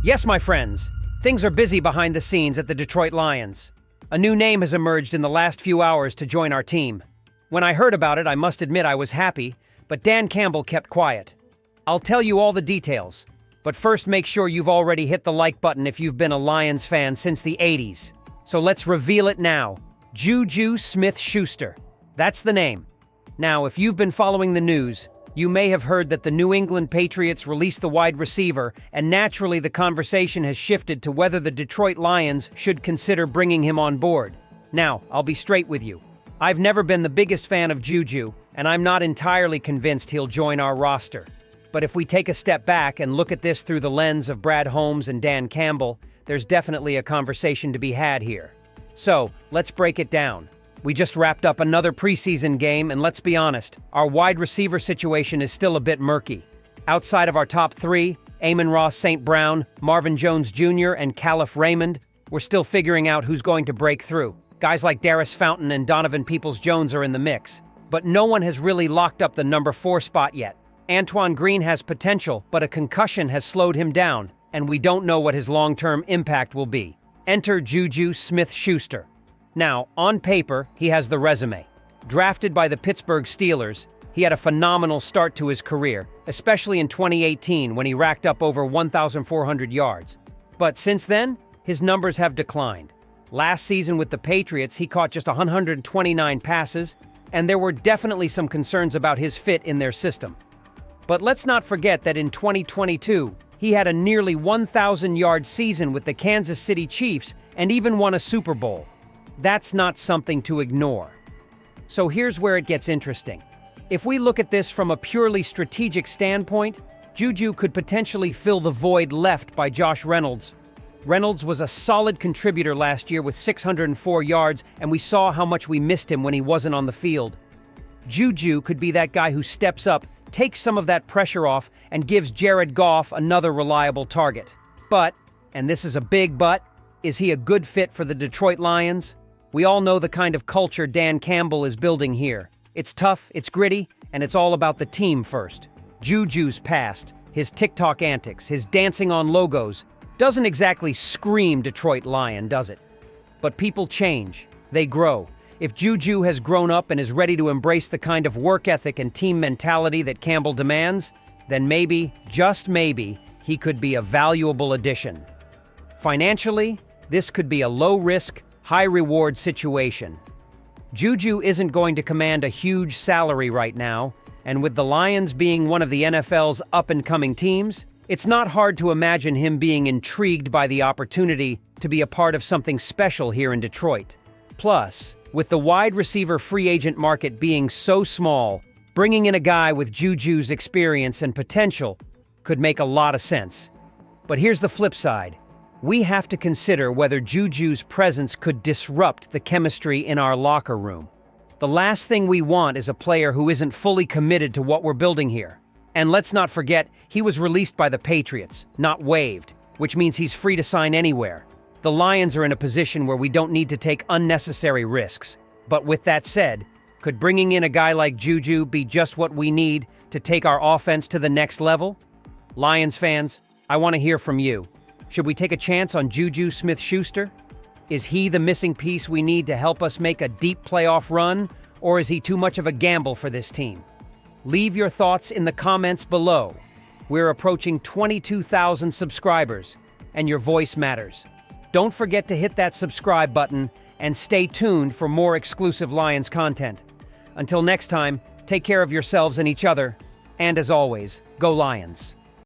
Yes, my friends, things are busy behind the scenes at the Detroit Lions. A new name has emerged in the last few hours to join our team. When I heard about it, I must admit I was happy, but Dan Campbell kept quiet. I'll tell you all the details, but first make sure you've already hit the like button if you've been a Lions fan since the 80s. So let's reveal it now. Juju Smith-Schuster. That's the name. Now, if you've been following the news, you may have heard that the New England Patriots released the wide receiver, and naturally the conversation has shifted to whether the Detroit Lions should consider bringing him on board. Now, I'll be straight with you. I've never been the biggest fan of Juju, and I'm not entirely convinced he'll join our roster. But if we take a step back and look at this through the lens of Brad Holmes and Dan Campbell, there's definitely a conversation to be had here. So, let's break it down. We just wrapped up another preseason game, and let's be honest, our wide receiver situation is still a bit murky. Outside of our top three, Amon-Ra St. Brown, Marvin Jones Jr., and Caliph Raymond, we're still figuring out who's going to break through. Guys like Darius Fountain and Donovan Peoples-Jones are in the mix, but no one has really locked up the number 4 spot yet. Antoine Green has potential, but a concussion has slowed him down, and we don't know what his long-term impact will be. Enter Juju Smith-Schuster. Now, on paper, he has the resume. Drafted by the Pittsburgh Steelers, he had a phenomenal start to his career, especially in 2018 when he racked up over 1,400 yards. But since then, his numbers have declined. Last season with the Patriots, he caught just 129 passes, and there were definitely some concerns about his fit in their system. But let's not forget that in 2022, he had a nearly 1,000-yard season with the Kansas City Chiefs and even won a Super Bowl. That's not something to ignore. So here's where it gets interesting. If we look at this from a purely strategic standpoint, Juju could potentially fill the void left by Josh Reynolds. Reynolds was a solid contributor last year with 604 yards, and we saw how much we missed him when he wasn't on the field. Juju could be that guy who steps up, takes some of that pressure off, and gives Jared Goff another reliable target. But, and this is a big but, is he a good fit for the Detroit Lions? We all know the kind of culture Dan Campbell is building here. It's tough, it's gritty, and it's all about the team first. Juju's past, his TikTok antics, his dancing on logos, doesn't exactly scream Detroit Lion, does it? But people change. They grow. If Juju has grown up and is ready to embrace the kind of work ethic and team mentality that Campbell demands, then maybe, just maybe, he could be a valuable addition. Financially, this could be a low-risk, high-reward situation. Juju isn't going to command a huge salary right now, and with the Lions being one of the NFL's up-and-coming teams, it's not hard to imagine him being intrigued by the opportunity to be a part of something special here in Detroit. Plus, with the wide receiver free agent market being so small, bringing in a guy with Juju's experience and potential could make a lot of sense. But here's the flip side. We have to consider whether Juju's presence could disrupt the chemistry in our locker room. The last thing we want is a player who isn't fully committed to what we're building here. And let's not forget, he was released by the Patriots, not waived, which means he's free to sign anywhere. The Lions are in a position where we don't need to take unnecessary risks. But with that said, could bringing in a guy like Juju be just what we need to take our offense to the next level? Lions fans, I want to hear from you. Should we take a chance on Juju Smith-Schuster? Is he the missing piece we need to help us make a deep playoff run, or is he too much of a gamble for this team? Leave your thoughts in the comments below. We're approaching 22,000 subscribers, and your voice matters. Don't forget to hit that subscribe button and stay tuned for more exclusive Lions content. Until next time, take care of yourselves and each other, and as always, go Lions!